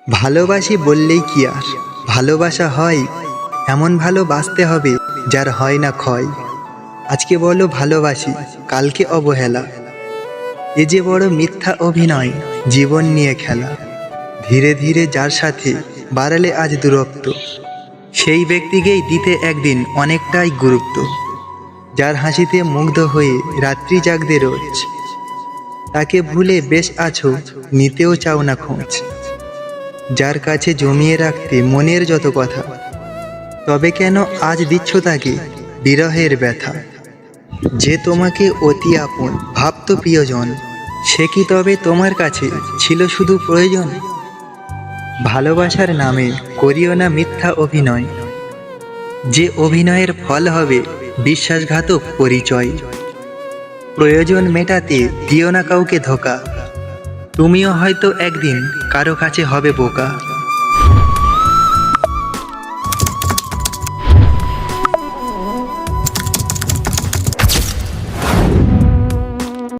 ভালোবাসি বললেই কি আর ভালোবাসা হয়? এমন ভালোবাসতে হবে যার হয় না ক্ষয়। আজকে বলো ভালোবাসি, কালকে অবহেলা। এ যে বড় মিথ্যা অভিনয়, জীবন নিয়ে খেলা। ধীরে ধীরে যার সাথে বাড়ালে আজ দূরত্ব, সেই ব্যক্তিকেই দিতে একদিন অনেকটাই গুরুত্ব। যার হাসিতে মুগ্ধ হয়ে রাত্রি জাগদে রোজ, তাকে ভুলে বেশ আছো, নিতেও চাও না খোঁজ। যার কাছে জমিয়ে রাখতে মনের যত কথা, তবে কেন আজ দিচ্ছ তাকে বিরহের ব্যথা? যে তোমাকে অতি আপন ভাবত প্রিয়জন, সে কি তবে তোমার কাছে ছিল শুধু প্রয়োজন? ভালোবাসার নামে করিও না মিথ্যা অভিনয়, যে অভিনয়ের ফল হবে বিশ্বাসঘাতক পরিচয়। প্রয়োজন মেটাতে দিও না কাউকে ধোঁকা, তুমিও হয়তো একদিন কারো কাছে হবে বোকা।